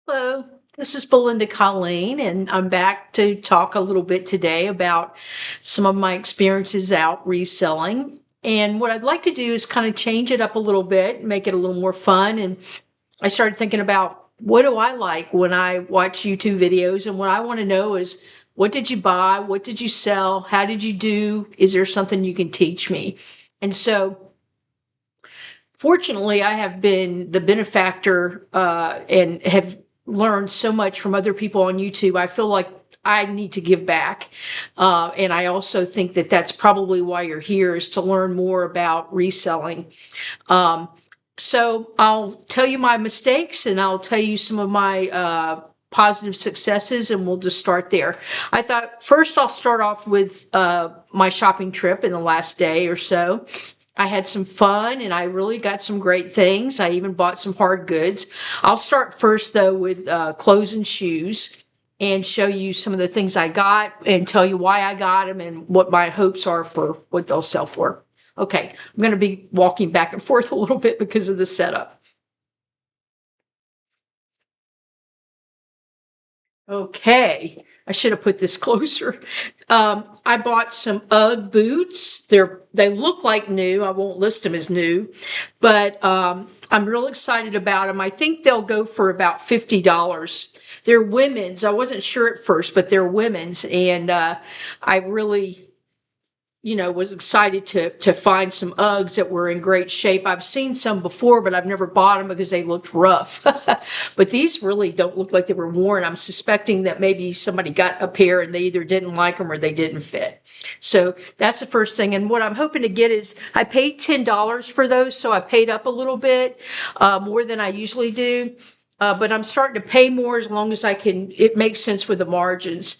Hello, this is Belinda Colleen, and I'm back to talk a little bit today about some of my experiences out reselling. And what I'd like to do is kind of change it up a little bit, make it a little more fun. And I started thinking about what do I like when I watch YouTube videos, and what I want to know is what did you buy? What did you sell? How did you do? Is there something you can teach me? And so fortunately, I have been the benefactor and have learned so much from other people on YouTube. I feel like I need to give back. And I also think that that's probably why you're here, is to learn more about reselling. Um, so I'll tell you my mistakes, and I'll tell you some of my positive successes, and we'll just start there. I thought first I'll start off with my shopping trip in the last day or so. I had some fun and I really got some great things. I even bought some hard goods. I'll start first though with clothes and shoes, and show you some of the things I got and tell you why I got them and what my hopes are for what they'll sell for. Okay, I'm going to be walking back and forth a little bit because of the setup. Okay, I should have put this closer. I bought some UGG boots. They look like new. I won't list them as new, but I'm real excited about them. I think they'll go for about $50. They're women's. I wasn't sure at first, but they're women's, and I really was excited to find some Uggs that were in great shape. I've seen some before, but I've never bought them because they looked rough. But these really don't look like they were worn. I'm suspecting that maybe somebody got a pair and they either didn't like them or they didn't fit. So that's the first thing. And what I'm hoping to get is, I paid $10 for those, so I paid up a little bit, more than I usually do. But I'm starting to pay more as long as I can. It makes sense with the margins.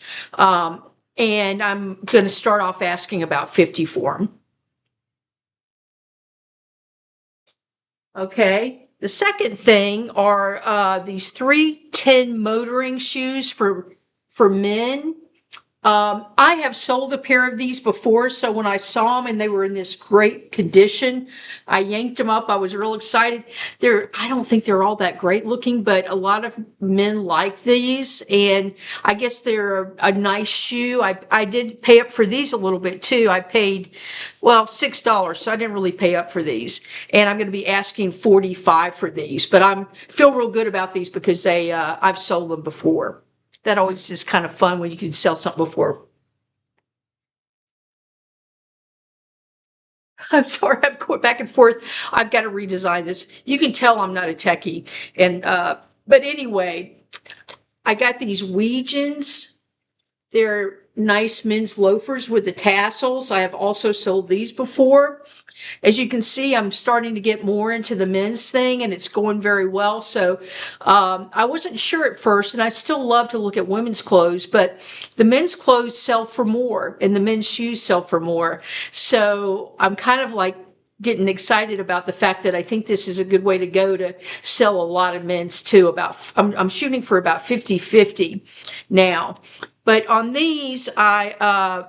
And I'm going to start off asking about 50 for them. Okay. The second thing are these 310 motoring shoes for men. I have sold a pair of these before, so when I saw them and they were in this great condition, I yanked them up. I was real excited. I don't think they're all that great looking, but a lot of men like these, and I guess they're a nice shoe. I did pay up for these a little bit too. I paid, well, $6, so I didn't really pay up for these. And I'm going to be asking 45 for these, but I'm feel real good about these because I've sold them before. That always is kind of fun when you can sell something before. I'm sorry, I'm going back and forth. I've got to redesign this. You can tell I'm not a techie. And but anyway, I got these Weegens. They're nice men's loafers with the tassels. I have also sold these before. As you can see, I'm starting to get more into the men's thing, and it's going very well. So I wasn't sure at first, and I still love to look at women's clothes, but the men's clothes sell for more, and the men's shoes sell for more. So I'm kind of like getting excited about the fact that I think this is a good way to go to sell a lot of men's too. I'm shooting for about 50-50 now. But on these, I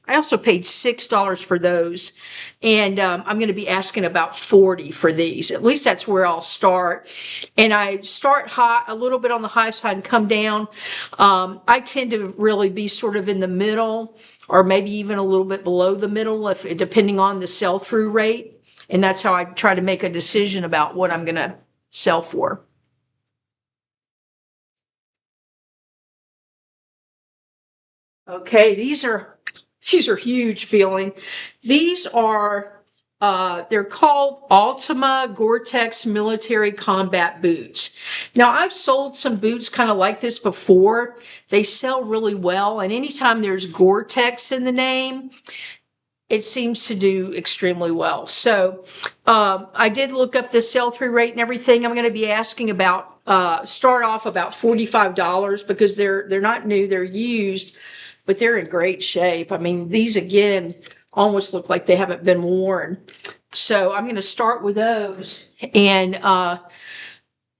also paid $6 for those. And I'm going to be asking about 40 for these. At least that's where I'll start. And I start high, a little bit on the high side and come down. I tend to really be sort of in the middle, or maybe even a little bit below the middle, depending on the sell-through rate. And that's how I try to make a decision about what I'm going to sell for. Okay, these are huge feeling. These are they're called Ultima Gore-Tex Military Combat Boots. Now, I've sold some boots kind of like this before. They sell really well, and anytime there's Gore-Tex in the name, it seems to do extremely well. So I did look up the sell-through rate and everything. I'm going to be asking about start off about $45 because they're not new, they're used, but they're in great shape. I mean, these again almost look like they haven't been worn. So I'm going to start with those, and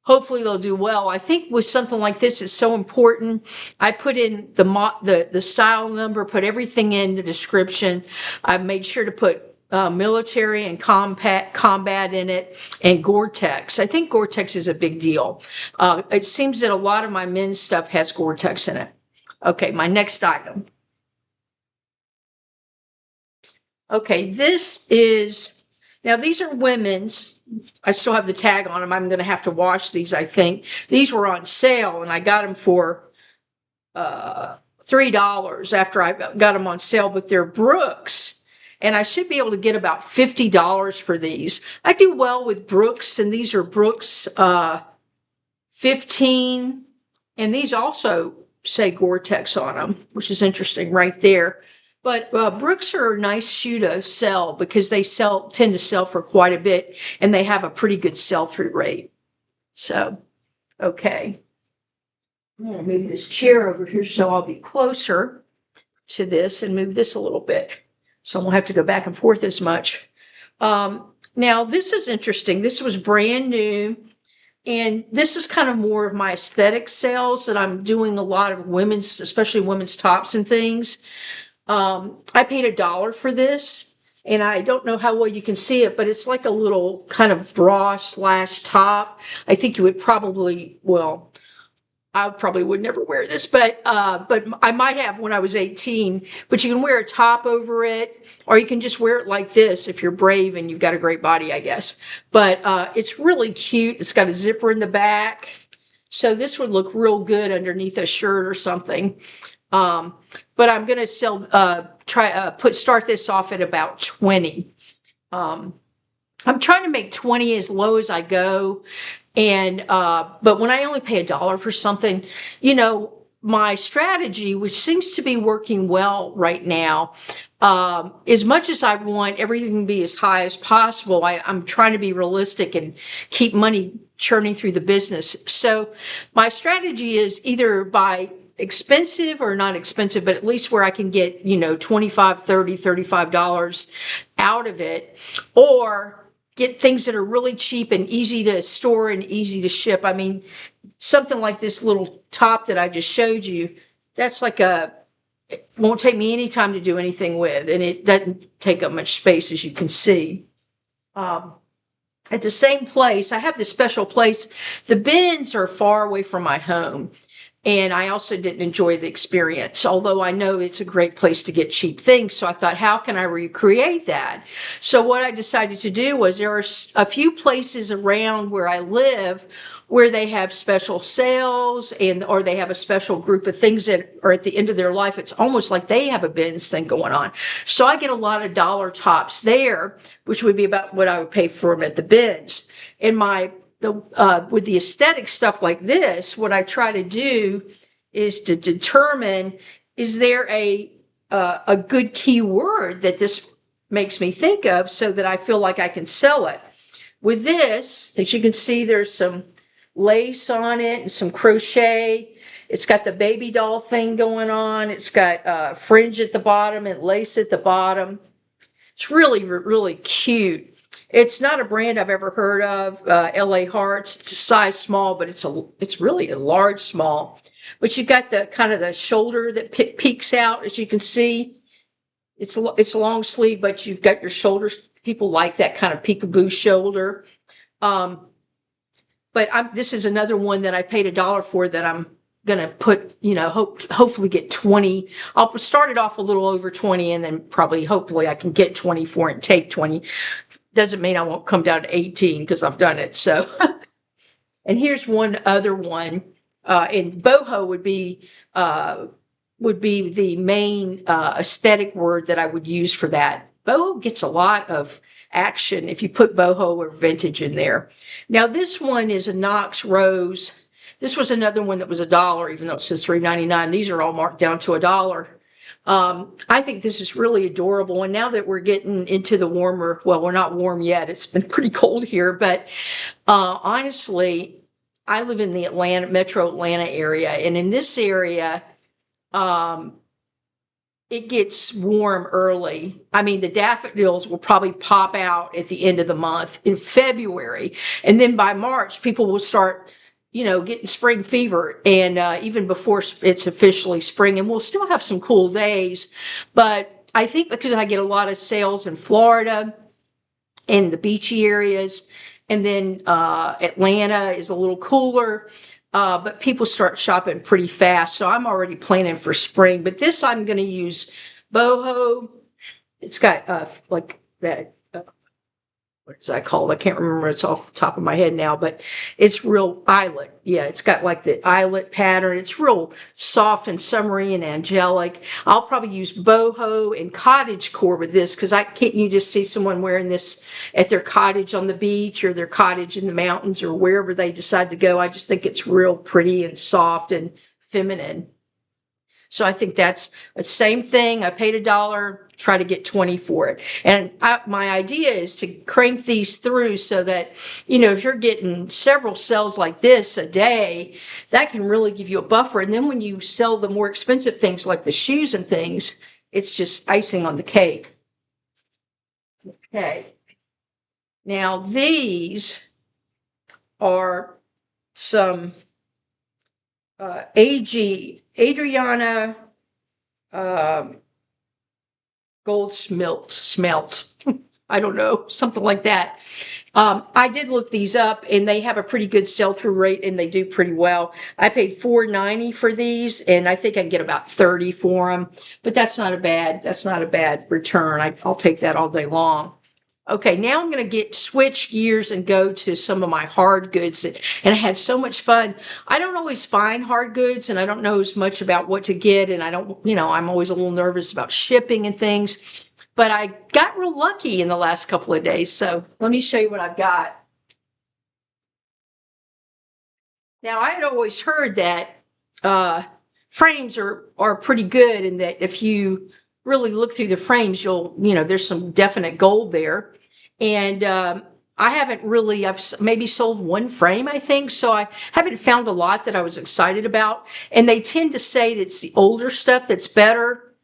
hopefully they'll do well. I think with something like this, it's so important. I put in the style number, put everything in the description. I made sure to put military and combat in it, and Gore-Tex. I think Gore-Tex is a big deal. It seems that a lot of my men's stuff has Gore-Tex in it. Okay, my next item. Okay, now these are women's. I still have the tag on them. I'm going to have to wash these, I think. These were on sale, and I got them for $3 after I got them on sale, but they're Brooks. And I should be able to get about $50 for these. I do well with Brooks, and these are Brooks 15. And these also say Gore-Tex on them, which is interesting right there. But Brooks are a nice shoe to sell because they tend to sell for quite a bit, and they have a pretty good sell-through rate. So, okay. I'm going to move this chair over here so I'll be closer to this and move this a little bit, so I won't have to go back and forth as much. Now, this is interesting. This was brand new, and this is kind of more of my aesthetic sales that I'm doing a lot of women's, especially women's tops and things. I paid $1 for this, and I don't know how well you can see it, but it's like a little kind of bra / top. I think you would probably, well, I probably would never wear this, but I might have when I was 18. But you can wear a top over it, or you can just wear it like this if you're brave and you've got a great body, I guess. But it's really cute. It's got a zipper in the back, so this would look real good underneath a shirt or something. But I'm going to start this off at about 20. I'm trying to make 20 as low as I go. And, but when I only pay $1 for something, my strategy, which seems to be working well right now, as much as I want everything to be as high as possible, I'm trying to be realistic and keep money churning through the business. So my strategy is either by expensive or not expensive, but at least where I can get, $25, $30, $35 out of it, or get things that are really cheap and easy to store and easy to ship. I mean, something like this little top that I just showed you, that's like it won't take me any time to do anything with, and it doesn't take up much space, as you can see. At the same place, I have this special place. The bins are far away from my home, and I also didn't enjoy the experience, although I know it's a great place to get cheap things. So I thought, how can I recreate that? So what I decided to do was, there are a few places around where I live where they have special sales, or they have a special group of things that are at the end of their life. It's almost like they have a bins thing going on. So I get a lot of dollar tops there, which would be about what I would pay for them at the bins. With the aesthetic stuff like this, what I try to do is to determine, is there a good keyword that this makes me think of, so that I feel like I can sell it. With this, as you can see, there's some lace on it and some crochet. It's got the baby doll thing going on. It's got fringe at the bottom and lace at the bottom. It's really, really cute. It's not a brand I've ever heard of, LA Hearts. It's a size small, but it's really a large small. But you've got the kind of the shoulder that peeks out, as you can see. It's a long sleeve, but you've got your shoulders. People like that kind of peekaboo shoulder. But this is another one that I paid $1 for, that I'm going to put, hopefully get 20. I'll start it off a little over 20, and then hopefully I can get 20 for it and take 20. Doesn't mean I won't come down to 18 because I've done it. So, and here's one other one. And boho would be the main aesthetic word that I would use for that. Boho gets a lot of action if you put boho or vintage in there. Now this one is a Knox Rose. This was another one that was $1, even though it says $3.99. These are all marked down to $1. I think this is really adorable. And now that we're getting into the warmer, well, we're not warm yet. It's been pretty cold here, but honestly, I live in the metro Atlanta area. And in this area, it gets warm early. I mean, the daffodils will probably pop out at the end of the month in February. And then by March, people will start getting spring fever, and even before it's officially spring. And we'll still have some cool days, but I think because I get a lot of sales in Florida and the beachy areas, and then Atlanta is a little cooler, but people start shopping pretty fast. So I'm already planning for spring. But this I'm going to use boho. It's got like that. What is that called? I can't remember. It's off the top of my head now, but it's real eyelet. Yeah, it's got like the eyelet pattern. It's real soft and summery and angelic. I'll probably use boho and cottage core with this because I can't you just see someone wearing this at their cottage on the beach or their cottage in the mountains or wherever they decide to go. I just think it's real pretty and soft and feminine. So I think that's the same thing. I paid $1, try to get 20 for it. And my idea is to crank these through so that, if you're getting several sales like this a day, that can really give you a buffer. And then when you sell the more expensive things like the shoes and things, it's just icing on the cake. Okay. Now these are some Adriana gold smelt. I don't know, something like that. I did look these up, and they have a pretty good sell-through rate, and they do pretty well. I paid $4.90 for these, and I think I can get about 30 for them. But that's not a bad return. I'll take that all day long. Okay, now I'm going to switch gears and go to some of my hard goods. And I had so much fun. I don't always find hard goods, and I don't know as much about what to get. And I don't, I'm always a little nervous about shipping and things. But I got real lucky in the last couple of days. So let me show you what I've got. Now, I had always heard that frames are pretty good, and that if you really look through the frames, there's some definite gold there. And I haven't really, I've maybe sold one frame, I think. So I haven't found a lot that I was excited about. And they tend to say that it's the older stuff that's better.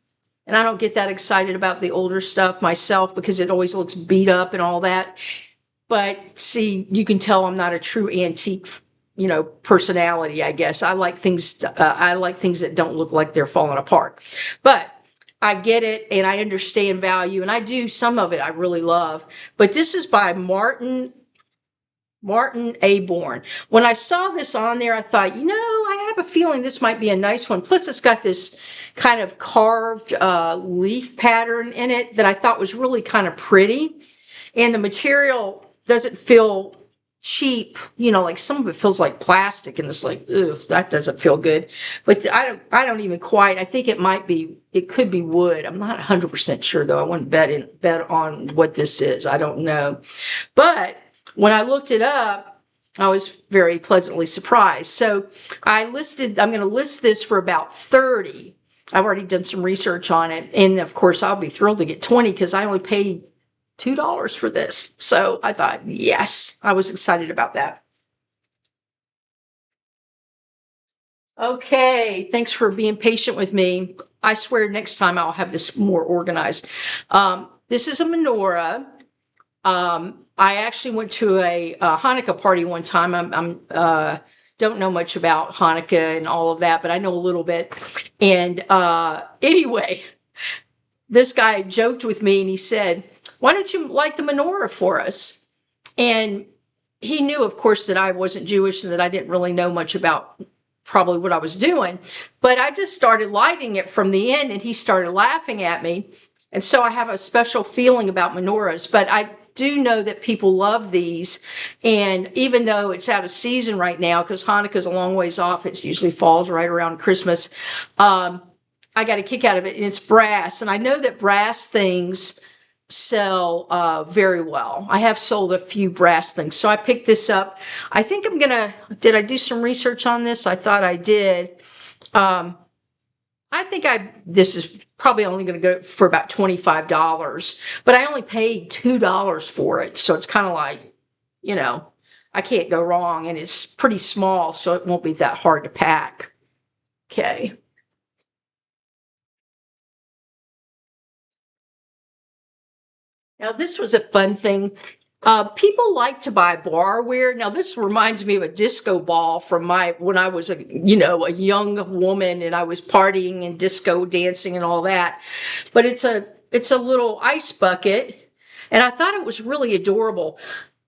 And I don't get that excited about the older stuff myself because it always looks beat up and all that. But see, you can tell I'm not a true antique, personality, I guess. I like things that don't look like they're falling apart. But I get it, and I understand value, and I do some of it I really love. But this is by Martin Aborn. When I saw this on there, I thought, I have a feeling this might be a nice one. Plus, it's got this kind of carved leaf pattern in it that I thought was really kind of pretty. And the material doesn't feel cheap, like some of it feels like plastic, and it's like, ugh, that doesn't feel good. But I don't even quite. I think it could be wood. I'm not 100% sure though. I wouldn't bet on what this is. I don't know. But when I looked it up, I was very pleasantly surprised. So I'm going to list this for about 30. I've already done some research on it. And of course, I'll be thrilled to get 20 because I only paid $2 for this. So I thought, yes, I was excited about that. Okay, thanks for being patient with me. I swear next time I'll have this more organized. This is a menorah. I actually went to a Hanukkah party one time. I'm don't know much about Hanukkah and all of that, but I know a little bit. And anyway, this guy joked with me and he said, "Why don't you light the menorah for us?" And he knew, of course, that I wasn't Jewish and that I didn't really know much about probably what I was doing. But I just started lighting it from the end, and he started laughing at me. And so I have a special feeling about menorahs. But I do know that people love these. And even though it's out of season right now, because Hanukkah's a long ways off, it usually falls right around Christmas, I got a kick out of it. And it's brass. And I know that brass things sell very well. I have sold a few brass things. So I picked this up. I think did I do some research on this? I thought I did. I think this is probably only going to go for about $25, but I only paid $2 for it. So it's kind of like, I can't go wrong, and it's pretty small, so it won't be that hard to pack. Okay. Now, this was a fun thing. People like to buy barware. Now, this reminds me of a disco ball from when I was a young woman and I was partying and disco dancing and all that. But it's a little ice bucket, and I thought it was really adorable.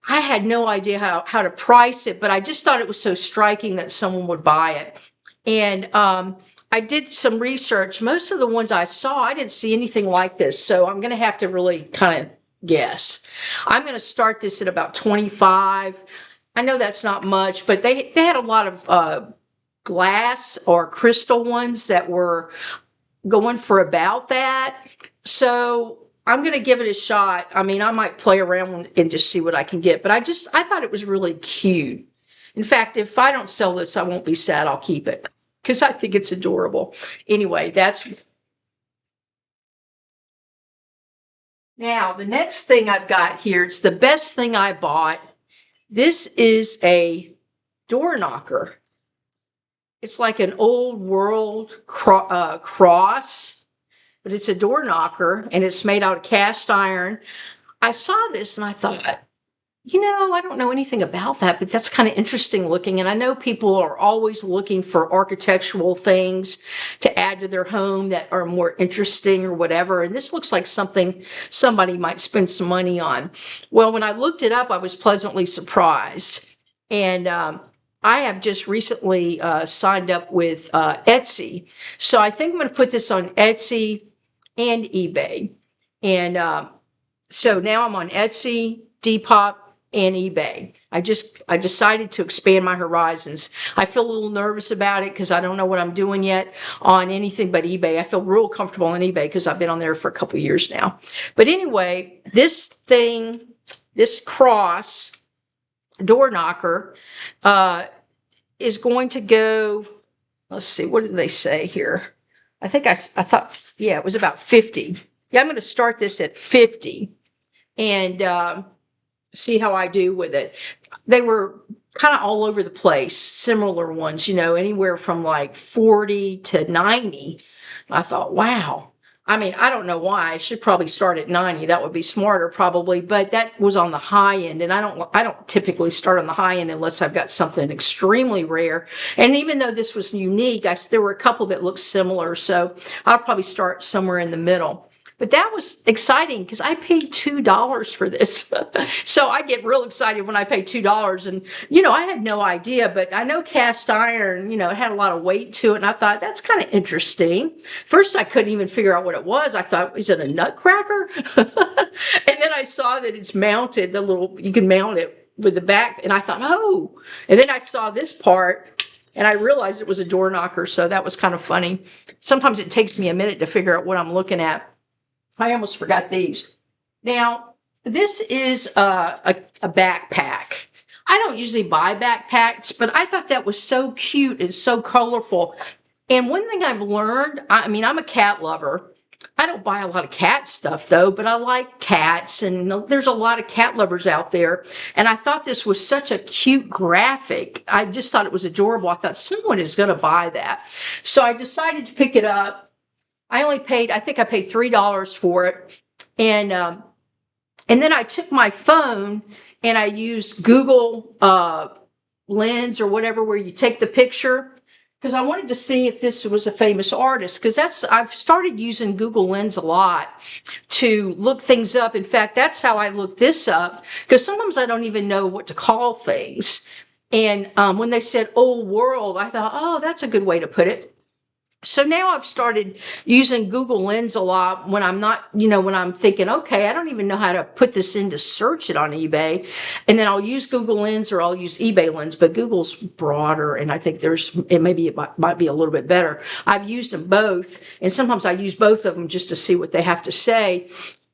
I had no idea how to price it, but I just thought it was so striking that someone would buy it. And I did some research. Most of the ones I saw, I didn't see anything like this. So I'm going to have to really kind of guess. I'm going to start this at about 25. I know that's not much, but they had a lot of glass or crystal ones that were going for about that. So I'm going to give it a shot. I mean, I might play around and just see what I can get, but I thought it was really cute. In fact, if I don't sell this, I won't be sad. I'll keep it because I think it's adorable. Anyway, now the next thing I've got here. It's the best thing I bought. This is a door knocker. It's like an old world cross, but it's a door knocker and it's made out of cast iron. I saw this and I thought, I don't know anything about that, but that's kind of interesting looking. And I know people are always looking for architectural things to add to their home that are more interesting or whatever. And this looks like something somebody might spend some money on. Well, when I looked it up, I was pleasantly surprised. And I have just recently signed up with Etsy. So I think I'm going to put this on Etsy and eBay. And so now I'm on Etsy, Depop, and eBay. I decided to expand my horizons. I feel a little nervous about it because I don't know what I'm doing yet on anything but eBay. I feel real comfortable on eBay because I've been on there for a couple years now. But anyway, this cross door knocker is going to go, let's see, what did they say here? I think I thought, yeah, it was about 50. Yeah, I'm going to start this at 50 and see how I do with it. They were kind of all over the place, similar ones, anywhere from like 40 to 90. I thought, wow. I mean, I don't know why. I should probably start at 90. That would be smarter probably, but that was on the high end. And I don't typically start on the high end unless I've got something extremely rare. And even though this was unique, there were a couple that looked similar. So I'll probably start somewhere in the middle. But that was exciting because I paid $2 for this. So I get real excited when I pay $2. And, I had no idea, but I know cast iron, it had a lot of weight to it. And I thought, that's kind of interesting. First, I couldn't even figure out what it was. I thought, is it a nutcracker? And then I saw that it's mounted, you can mount it with the back. And I thought, oh. And then I saw this part. And I realized it was a door knocker. So that was kind of funny. Sometimes it takes me a minute to figure out what I'm looking at. I almost forgot these. Now, this is a backpack. I don't usually buy backpacks, but I thought that was so cute and so colorful. And one thing I've learned, I'm a cat lover. I don't buy a lot of cat stuff, though, but I like cats, and there's a lot of cat lovers out there. And I thought this was such a cute graphic. I just thought it was adorable. I thought someone is going to buy that. So I decided to pick it up. I think I paid $3 for it. And then I took my phone and I used Google Lens or whatever, where you take the picture, because I wanted to see if this was a famous artist, because I've started using Google Lens a lot to look things up. In fact, that's how I looked this up, because sometimes I don't even know what to call things. And when they said old world, I thought, oh, that's a good way to put it. So now I've started using Google Lens a lot when I'm not, when I'm thinking, okay, I don't even know how to put this in to search it on eBay. And then I'll use Google Lens or I'll use eBay Lens, but Google's broader. And I think it might be a little bit better. I've used them both. And sometimes I use both of them just to see what they have to say,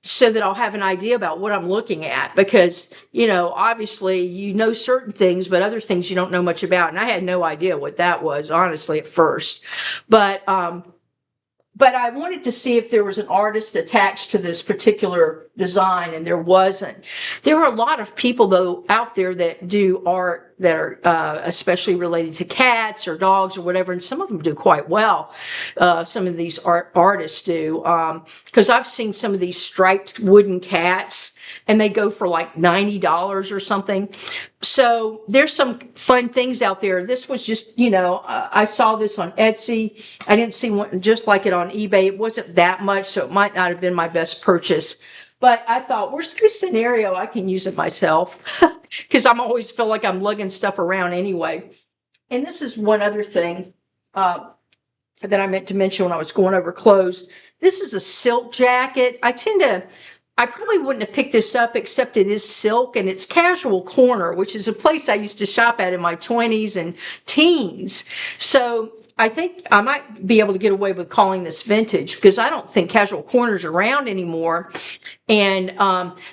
so that I'll have an idea about what I'm looking at, because, obviously, certain things, but other things you don't know much about. And I had no idea what that was, honestly, at first. But but I wanted to see if there was an artist attached to this particular design, and there wasn't. There are a lot of people, though, out there that do art that are especially related to cats or dogs or whatever, and some of them do quite well. Some of these artists do, because I've seen some of these striped wooden cats, and they go for like $90 or something. So there's some fun things out there. This was just, I saw this on Etsy. I didn't see one just like it on eBay. It wasn't that much, so it might not have been my best purchase. But I thought, worst case scenario, I can use it myself because I'm always feel like I'm lugging stuff around anyway. And this is one other thing that I meant to mention when I was going over clothes. This is a silk jacket. I probably wouldn't have picked this up except it is silk and it's Casual Corner, which is a place I used to shop at in my 20s and teens. So I think I might be able to get away with calling this vintage because I don't think Casual Corner's around anymore. And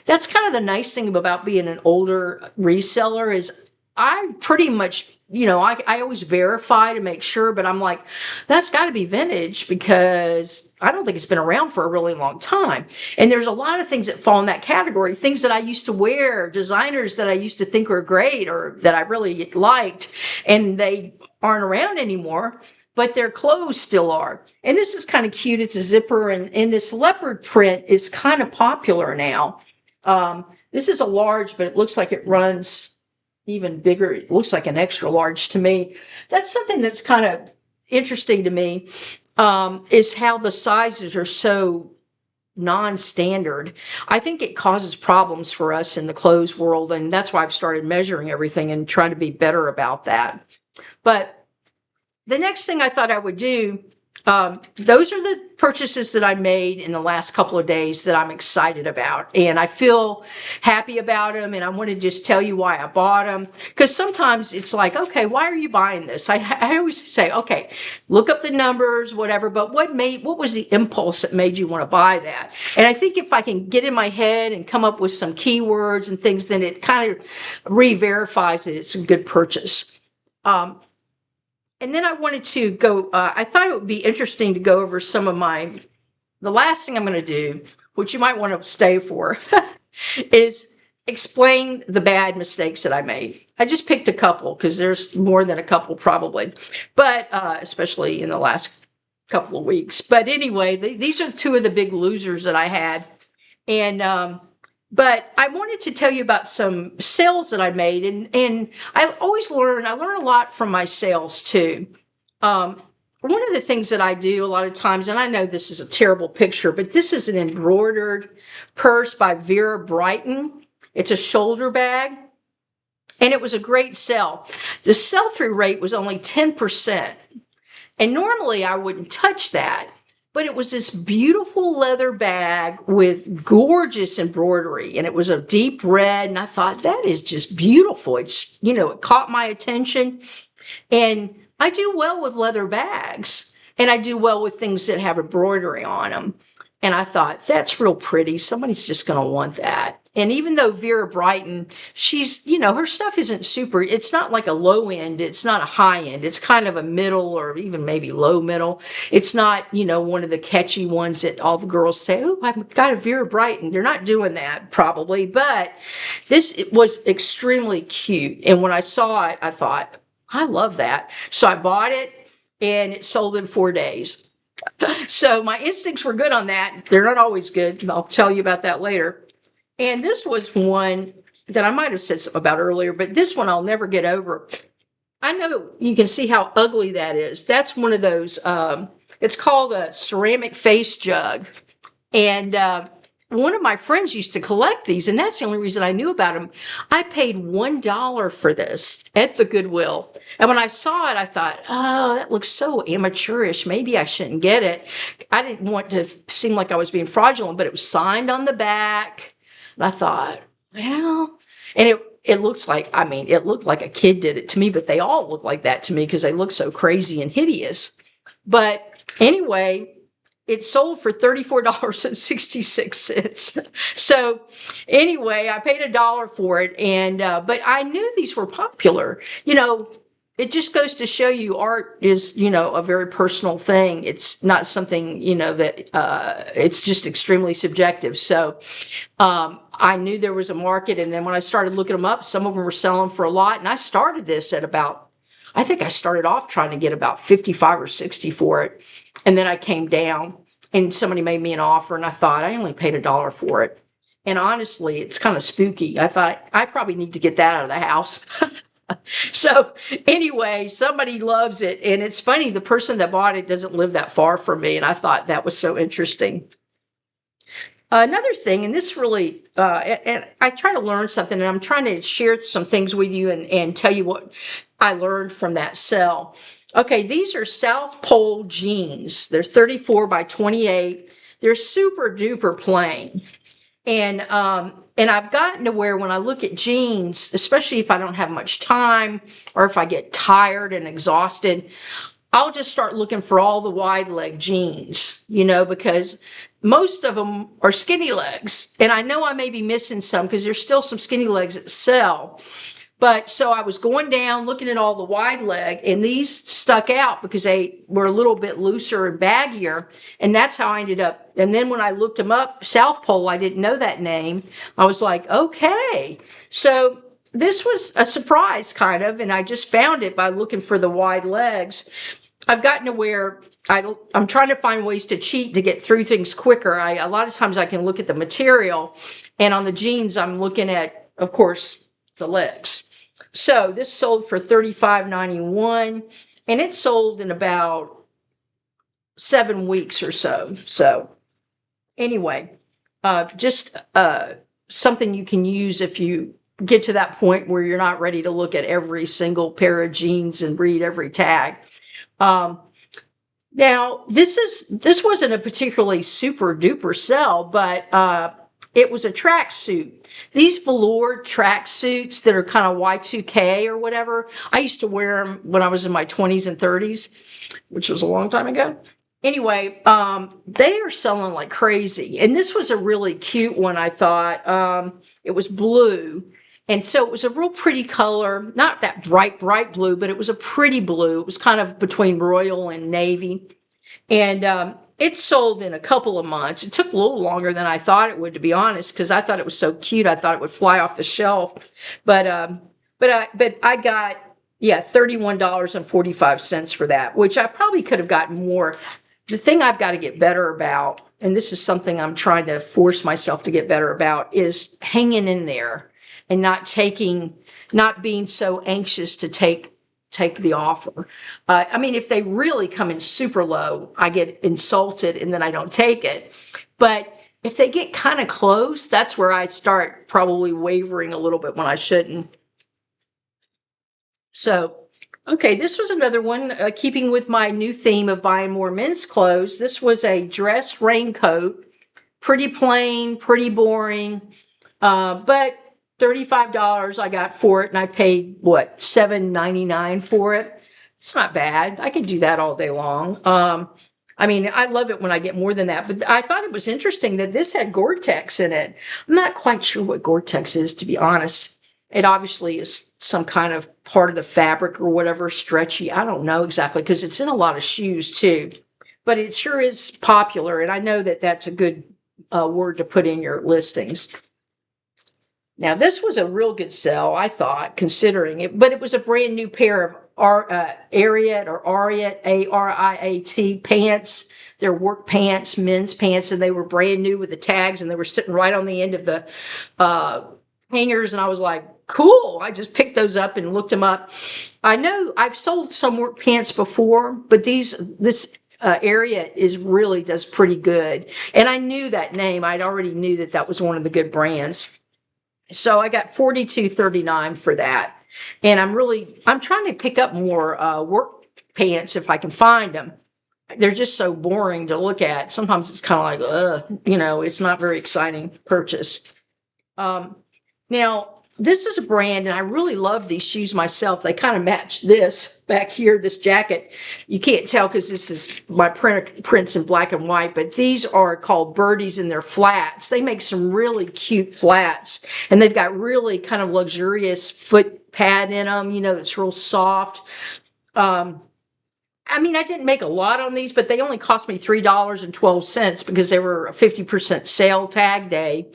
that's kind of the nice thing about being an older reseller is I pretty much, I always verify to make sure, but I'm like, that's got to be vintage because I don't think it's been around for a really long time. And there's a lot of things that fall in that category, things that I used to wear, designers that I used to think were great or that I really liked, and they aren't around anymore, but their clothes still are. And this is kind of cute. It's a zipper, and this leopard print is kind of popular now. This is a large, but it looks like it runs even bigger. It looks like an extra large to me. That's something that's kind of interesting to me, is how the sizes are so non-standard. I think it causes problems for us in the clothes world, and that's why I've started measuring everything and trying to be better about that. But the next thing I thought I would do, those are the purchases that I made in the last couple of days that I'm excited about. And I feel happy about them. And I want to just tell you why I bought them. Because sometimes it's like, okay, why are you buying this? I always say, okay, look up the numbers, whatever. But what was the impulse that made you want to buy that? And I think if I can get in my head and come up with some keywords and things, then it kind of re-verifies that it's a good purchase. And then I wanted to go, I thought it would be interesting to go over the last thing I'm going to do, which you might want to stay for, is explain the bad mistakes that I made. I just picked a couple because there's more than a couple probably, but especially in the last couple of weeks. But anyway, these are two of the big losers that I had. And but I wanted to tell you about some sales that I made, and I learn a lot from my sales too. One of the things that I do a lot of times, and I know this is a terrible picture, but this is an embroidered purse by Vera Brighton. It's a shoulder bag, and it was a great sell. The sell-through rate was only 10%, and normally I wouldn't touch that. But it was this beautiful leather bag with gorgeous embroidery, and it was a deep red, and I thought, that is just beautiful. It's, it caught my attention, and I do well with leather bags, and I do well with things that have embroidery on them. And I thought, that's real pretty. Somebody's just going to want that. And even though Vera Brighton, she's, her stuff isn't super, it's not like a low end, it's not a high end, it's kind of a middle or even maybe low middle. It's not, one of the catchy ones that all the girls say, oh, I've got a Vera Brighton. They're not doing that probably, but it was extremely cute. And when I saw it, I thought, I love that. So I bought it and it sold in 4 days. So my instincts were good on that. They're not always good. I'll tell you about that later. And this was one that I might have said something about earlier, but this one I'll never get over. I know you can see how ugly that is. That's one of those, it's called a ceramic face jug. And one of my friends used to collect these, and that's the only reason I knew about them. I paid $1 for this at the Goodwill. And when I saw it, I thought, oh, that looks so amateurish. Maybe I shouldn't get it. I didn't want to seem like I was being fraudulent, but it was signed on the back. And I thought, well, and it looks like, it looked like a kid did it to me, but they all look like that to me because they look so crazy and hideous. But anyway, it sold for $34.66. So anyway, I paid $1 for it. And, but I knew these were popular. it just goes to show you art is, a very personal thing. It's not something, that it's just extremely subjective. So I knew there was a market. And then when I started looking them up, some of them were selling for a lot. And I started this at I think I started off trying to get about 55 or 60 for it. And then I came down and somebody made me an offer and I thought I only paid $1 for it. And honestly, it's kind of spooky. I thought I probably need to get that out of the house. So anyway, somebody loves it. And it's funny, the person that bought it doesn't live that far from me. And I thought that was so interesting. Another thing, and this really, and I try to learn something, and I'm trying to share some things with you and tell you what I learned from that sale. Okay, these are South Pole jeans. They're 34 by 28. They're super duper plain. And I've gotten to where when I look at jeans, especially if I don't have much time or if I get tired and exhausted, I'll just start looking for all the wide leg jeans, because most of them are skinny legs. And I know I may be missing some because there's still some skinny legs that sell. But so I was going down looking at all the wide leg, and these stuck out because they were a little bit looser and baggier. And that's how I ended up. And then when I looked them up, South Pole, I didn't know that name. I was like, okay. So this was a surprise kind of, and I just found it by looking for the wide legs. I've gotten to where I'm trying to find ways to cheat to get through things quicker. A lot of times I can look at the material, and on the jeans, I'm looking at, of course, the legs. So this sold for $35.91, and it sold in about 7 weeks or so. So anyway, just something you can use if you get to that point where you're not ready to look at every single pair of jeans and read every tag. Now this wasn't a particularly super duper sell, but it was a tracksuit. These velour tracksuits that are kind of Y2K or whatever. I used to wear them when I was in my 20s and 30s, which was a long time ago. Anyway, they are selling like crazy. And this was a really cute one, I thought. It was blue. And so it was a real pretty color, not that bright blue, but it was a pretty blue. It was kind of between royal and navy. And it sold in a couple of months. It took a little longer than I thought it would, to be honest, because I thought it was so cute. I thought it would fly off the shelf. But I got, $31.45 for that, which I probably could have gotten more. The thing I've got to get better about, and this is something I'm trying to force myself to get better about, is hanging in there and not being so anxious to take the offer. I mean, if they really come in super low, I get insulted and then I don't take it. But if they get kind of close, that's where I start probably wavering a little bit when I shouldn't. So, okay, this was another one, keeping with my new theme of buying more men's clothes. This was a dress raincoat, pretty plain, pretty boring, but $35 I got for it, and I paid, $7.99 for it. It's not bad. I can do that all day long. I mean, I love it when I get more than that, but I thought it was interesting that this had Gore-Tex in it. I'm not quite sure what Gore-Tex is, to be honest. It obviously is some kind of part of the fabric or whatever, stretchy. I don't know exactly, because it's in a lot of shoes too, but it sure is popular, and I know that that's a good word to put in your listings. Now, this was a real good sell, I thought, considering it, but it was a brand new pair of Ariat or Ariat, A-R-I-A-T pants. They're work pants, men's pants, and they were brand new with the tags, and they were sitting right on the end of the hangers, and I was like, cool. I just picked those up and looked them up. I know I've sold some work pants before, but this Ariat really does pretty good. And I knew that name. I'd already knew that was one of the good brands. So I got $42.39 for that. And I'm trying to pick up more work pants if I can find them. They're just so boring to look at. Sometimes it's kind of like, it's not very exciting purchase. Now, This is a brand, and I really love these shoes myself. They kind of match this back here, this jacket. You can't tell because this is my prints in black and white, but these are called Birdies, and they're flats. They make some really cute flats, and they've got really kind of luxurious foot pad in them, that's real soft. I mean, I didn't make a lot on these, but they only cost me $3.12 because they were a 50% sale tag day.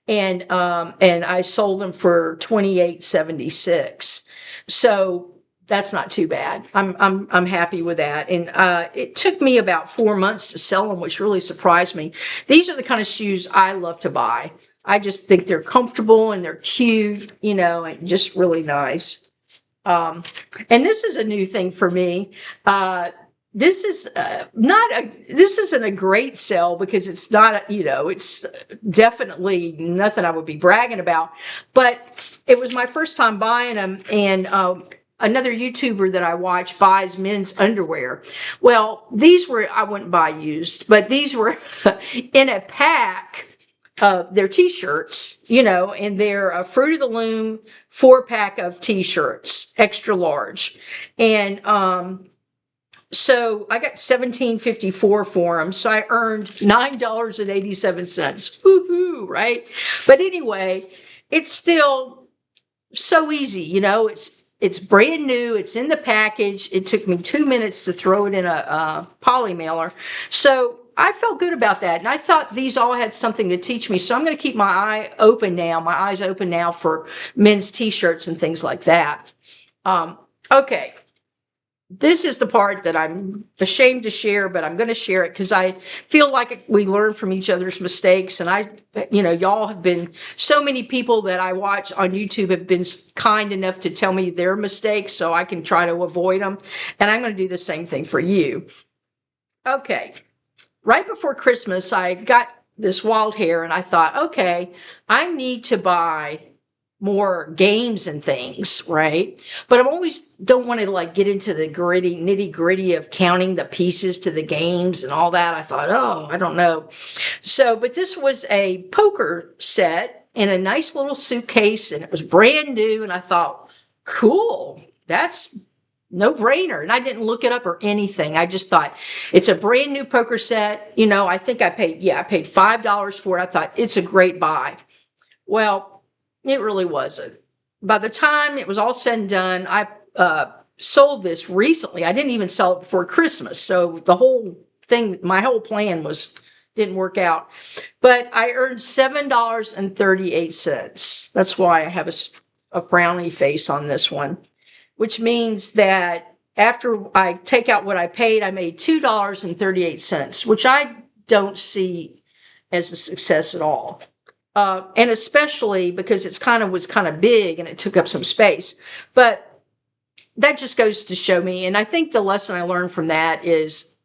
And I sold them for $28.76. So that's not too bad. I'm happy with that. And it took me about 4 months to sell them, which really surprised me. These are the kind of shoes I love to buy. I just think they're comfortable and they're cute, and just really nice. And this is a new thing for me. This is this isn't a great sale because it's not, it's definitely nothing I would be bragging about, but it was my first time buying them. And, another YouTuber that I watch buys men's underwear. Well, these were, I wouldn't buy used, but these were in a pack. They're t-shirts, and they're a Fruit of the Loom 4-pack of t-shirts, extra large. And, so I got $17.54 for them. So I earned $9.87. Woohoo, right? But anyway, it's still so easy. It's brand new. It's in the package. It took me 2 minutes to throw it in a poly mailer. So I felt good about that. And I thought these all had something to teach me. So I'm going to keep my eyes open now for men's t-shirts and things like that. Okay. This is the part that I'm ashamed to share, but I'm going to share it because I feel like we learn from each other's mistakes. And y'all have been, so many people that I watch on YouTube have been kind enough to tell me their mistakes so I can try to avoid them. And I'm going to do the same thing for you. Okay. Right before Christmas, I got this wild hair and I thought, okay, I need to buy more games and things, right? But I always don't want to get into the nitty gritty of counting the pieces to the games and all that. I thought, oh, I don't know. So, but this was a poker set in a nice little suitcase and it was brand new. And I thought, cool, that's no brainer. And I didn't look it up or anything. I just thought it's a brand new poker set. I think I paid $5 for it. I thought it's a great buy. Well, it really wasn't. By the time it was all said and done, I sold this recently. I didn't even sell it before Christmas. So the whole thing, my whole plan didn't work out. But I earned $7.38. That's why I have a frowny face on this one, which means that after I take out what I paid, I made $2.38, which I don't see as a success at all. And especially because was kind of big and it took up some space. But that just goes to show me. And I think the lesson I learned from that is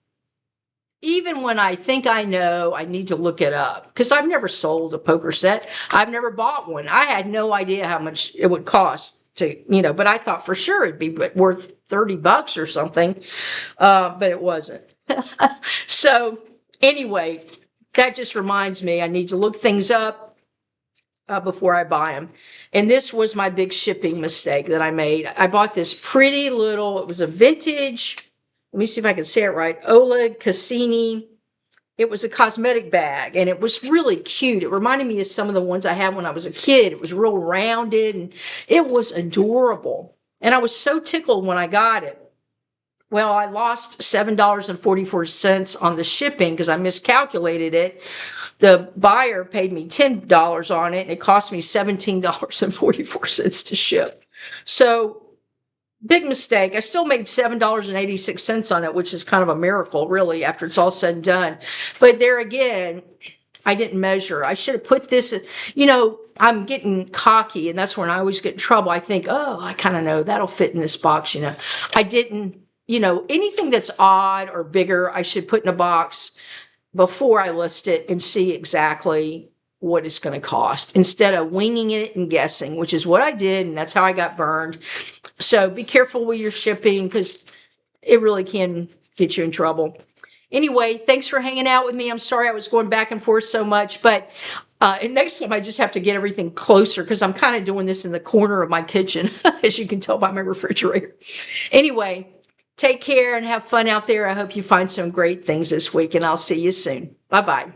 even when I think I know, I need to look it up because I've never sold a poker set. I've never bought one. I had no idea how much it would cost to, but I thought for sure it'd be worth $30 or something. But it wasn't. So anyway, that just reminds me I need to look things up before I buy them. And this was my big shipping mistake that I made. I bought this pretty little, it was a vintage, let me see if I can say it right, Oleg Cassini. It was a cosmetic bag and it was really cute. It reminded me of some of the ones I had when I was a kid. It was real rounded and it was adorable. And I was so tickled when I got it. Well, I lost $7.44 on the shipping because I miscalculated it. The buyer paid me $10 on it, and it cost me $17.44 to ship. So, big mistake. I still made $7.86 on it, which is kind of a miracle, really, after it's all said and done. But there again, I didn't measure. I should have put this, I'm getting cocky, and that's when I always get in trouble. I think, oh, I kind of know that'll fit in this box, I didn't, anything that's odd or bigger, I should put in a box before I list it and see exactly what it's going to cost instead of winging it and guessing, which is what I did. And that's how I got burned. So be careful with your shipping because it really can get you in trouble. Anyway, thanks for hanging out with me. I'm sorry I was going back and forth so much, but And next time I just have to get everything closer because I'm kind of doing this in the corner of my kitchen, as you can tell by my refrigerator. Anyway, take care and have fun out there. I hope you find some great things this week, and I'll see you soon. Bye bye.